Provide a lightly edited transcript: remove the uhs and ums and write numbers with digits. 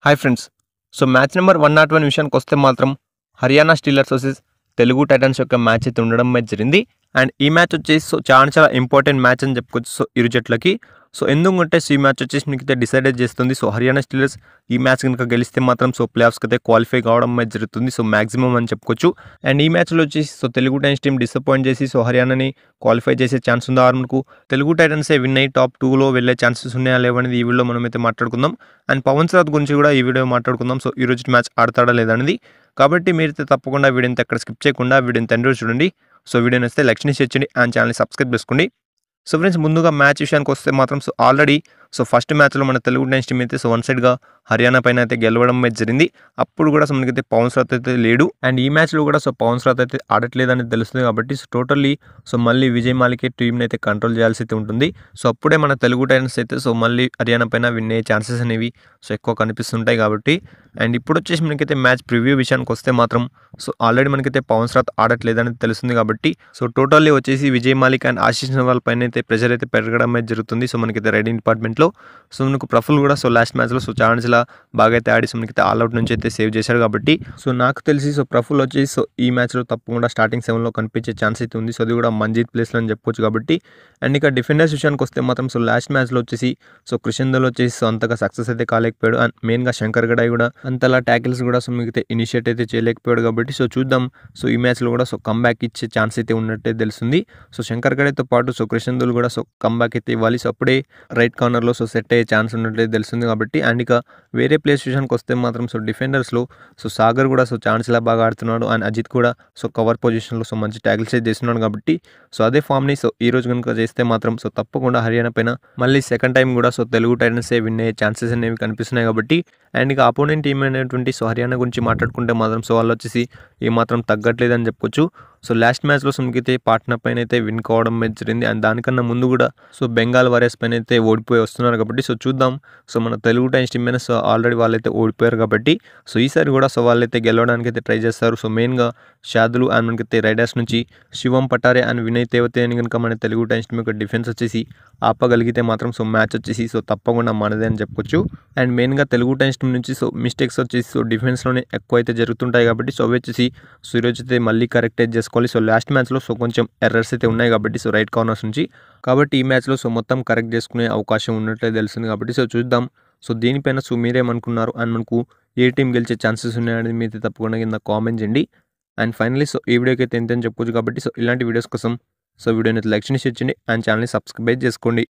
Hi friends. So match number 101 విషయానికొస్తే మాత్రం Haryana Steelers versus Telugu Titans యొక్క మ్యాచ్ అయితే ఉండడం అయితే జరిగింది. అండ్ ఈ మ్యాచ్ వచ్చేసి చాలా ఇంపార్టెంట్ మ్యాచ్ అని చెప్పుకోవచ్చు. ఇరు జట్లకి. ఎందుకంటే ఈ మ్యాచ్ వచ్చేసి మీకైతే డిసైడ్ చేస్తుంది. హర్యానా స్టీలర్స్ ఈ మ్యాచ్ కనుక గెలిస్తే మాత్రం ప్లే-ఆఫ్స్కి అయితే క్వాలిఫై కావడం అయితే జరుగుతుంది. మాక్సిమం అని చెప్పుకోవచ్చు. అండ్ ఈ మ్యాచ్లో వచ్చేసి తెలుగు టైటన్స్ టీం డిసప్పాయింట్ చేసి హర్యానాని క్వాలిఫై చేసే ఛాన్స్ ఉందా మనకు? తెలుగు టైటన్సే విన్ అయ్యి టాప్ 2లో వెళ్ళే ఛాన్సెస్ ఉన్నాయా లేవనేది ఈ వీడియోలో మనం అయితే మాట్లాడుకుందాం. అండ్ పవన్ శ్రాత్ గురించి కూడా ఈ వీడియో మాట్లాడుకుందాం. ఈ రోజు మ్యాచ్ ఆడతాడా లేదనేది. కాబట్టి మీరైతే తప్పకుండా వీడియోని ఎక్కడ స్కిప్ చేయకుండా వీడియోని తండ్రి చూడండి. వీడియో నచ్చితే లైక్ చేయండి అండ్ ఛానల్ని సబ్స్క్రైబ్ చేసుకోండి. ఫ్రెండ్స్, ముందుగా మ్యాచ్ విషయానికి వస్తే మాత్రం ఆల్రెడీ ఫస్ట్ మ్యాచ్లో మన తెలుగు టైటన్స్ టీం అయితే వన్ సైడ్గా హర్యానా పైన అయితే గెలవడం అయితే జరిగింది. అప్పుడు కూడా మనకైతే పవన్ శ్రాత్ అయితే లేడు. అండ్ ఈ మ్యాచ్లో కూడా పవన్ శ్రాత్ అయితే ఆడట్లేదని తెలుస్తుంది. కాబట్టి టోటల్లీ మళ్ళీ విజయ్ మాలికే టీంని అయితే కంట్రోల్ చేయాల్సి అయితే ఉంటుంది. అప్పుడే మన తెలుగు టైటన్స్ అయితే మళ్ళీ హర్యానా పైన విన్ అయ్యే ఛాన్సెస్ అనేవి ఎక్కువ కనిపిస్తుంటాయి. కాబట్టి అండ్ ఇప్పుడు వచ్చేసి మనకైతే మ్యాచ్ ప్రివ్యూ విషయానికి వస్తే మాత్రం ఆల్రెడీ మనకైతే పవన్ శ్రాత్ ఆడట్లేదని తెలుస్తుంది. కాబట్టి టోటల్లీ వచ్చేసి విజయ్ మాలిక్ అండ్ ఆశీష్ నెహ్వాల్ పైన అయితే ప్రెషర్ అయితే పెరగడం అయితే జరుగుతుంది. మనకైతే రైడింగ్ డిపార్ట్మెంట్లో మనకు ప్రఫుల్ కూడా లాస్ట్ మ్యాచ్లో ఛాన్స్లా బాగా అయితే ఆడి మనకైతే ఆల్అౌట్ నుంచి అయితే సేవ్ చేశాడు. కాబట్టి నాకు తెలిసి ప్రఫుల్ వచ్చేసి ఈ మ్యాచ్లో తప్పకుండా స్టార్టింగ్ 7లో కనిపించే ఛాన్స్ అయితే ఉంది. అది కూడా మంజీత్ ప్లేస్లో అని చెప్పుకోవచ్చు. కాబట్టి అండ్ ఇక డిఫెండర్స్ విషయానికి వస్తే మాత్రం లాస్ట్ మ్యాచ్లో వచ్చేసి కృషిందల్ వచ్చేసి అంతగా సక్సెస్ అయితే కాలేకపోయాడు. అండ్ మెయిన్గా శంకర్ గడాయ్ కూడా అంతలా ట్యాకిల్స్ కూడా మిగతా ఇనిషియేట్ అయితే చేయలేకపోయాడు. కాబట్టి చూద్దాం. ఈ మ్యాచ్లో కూడా కమ్బ్యాక్ ఇచ్చే ఛాన్స్ అయితే ఉన్నట్టే తెలుస్తుంది. శంకర్ గడాయ్తో పాటు కృషిందల్ కూడా కమ్బ్యాక్ అయితే ఇవ్వాలి. అప్పుడే రైట్ కార్నర్లో సెట్ అయ్యే ఛాన్స్ ఉన్నట్లే తెలుస్తుంది. కాబట్టి అండ్ ఇక వేరే ప్లేస్ విషయానికి వస్తే మాత్రం డిఫెండర్స్లో సాగర్ కూడా ఛాన్స్లా బాగా ఆడుతున్నాడు. అండ్ అజిత్ కూడా కవర్ పొజిషన్లో మంచి ట్యాకిల్స్ అయితే చేస్తున్నాడు. కాబట్టి అదే ఫామ్ని ఈ రోజు కనుక చేస్తే మాత్రం తప్పకుండా హర్యానా పైన మళ్ళీ సెకండ్ టైం కూడా తెలుగు టైటన్సే విన్ అయ్యే ఛాన్సెస్ అనేవి కనిపిస్తున్నాయి. కాబట్టి అండ్ ఇక అపోనెంట్ టీం అయినటువంటి హర్యానా గురించి మాట్లాడుకుంటే మాత్రం వాళ్ళు వచ్చేసి ఏమాత్రం తగ్గట్లేదని చెప్పుకోవచ్చు. లాస్ట్ మ్యాచ్లో మనకైతే పాట్నా పైన అయితే విన్ కావడం జరిగింది. అండ్ దానికన్నా ముందు కూడా బెంగాల్ వారియర్స్ పైన అయితే ఓడిపోయి వస్తున్నారు. కాబట్టి చూద్దాం. మన తెలుగు టైటన్స్ టీం పైన ఆల్రెడీ వాళ్ళైతే ఓడిపోయారు. కాబట్టి ఈసారి కూడా వాళ్ళైతే గెలవడానికి అయితే ట్రై చేస్తారు. మెయిన్గా షాదులు అండ్ మనకైతే రైడర్స్ నుంచి శివం పటారే అండ్ వినయ్ తేవతే అని కనుక మన తెలుగు టైటన్స్ టీం యొక్క డిఫెన్స్ వచ్చేసి ఆపగలిగితే మాత్రం మ్యాచ్ వచ్చేసి తప్పకుండా మనదే అని చెప్పుకోవచ్చు. అండ్ మెయిన్గా తెలుగు టైటన్స్ టీం నుంచి మిస్టేక్స్ వచ్చేసి డిఫెన్స్లోనే ఎక్కువ అయితే జరుగుతుంటాయి. కాబట్టి అవి వచ్చేసి ఈరోజు అయితే మళ్ళీ కరెక్ట్ అయితే చేసుకోవాలి. లాస్ట్ మ్యాచ్లో కొంచెం ఎర్రర్స్ అయితే ఉన్నాయి. కాబట్టి రైట్ కార్నర్స్ నుంచి. కాబట్టి ఈ మ్యాచ్లో మొత్తం కరెక్ట్ చేసుకునే అవకాశం ఉన్నట్లే తెలుస్తుంది. కాబట్టి చూద్దాం. దీనిపైన మీరేమనుకున్నారు అండ్ మనకు ఏ టీం గెలిచే ఛాన్సెస్ ఉన్నాయనేది మీరు తప్పకుండా కింద కామెంట్ చేయండి. అండ్ ఫైనలీ ఈ వీడియోకి అయితే ఎంత అని చెప్పుకోవచ్చు. కాబట్టి ఇలాంటి వీడియోస్ కోసం వీడియోని లైక్ చేయండి అండ్ ఛానల్ని సబ్స్క్రైబ్ చేసుకోండి.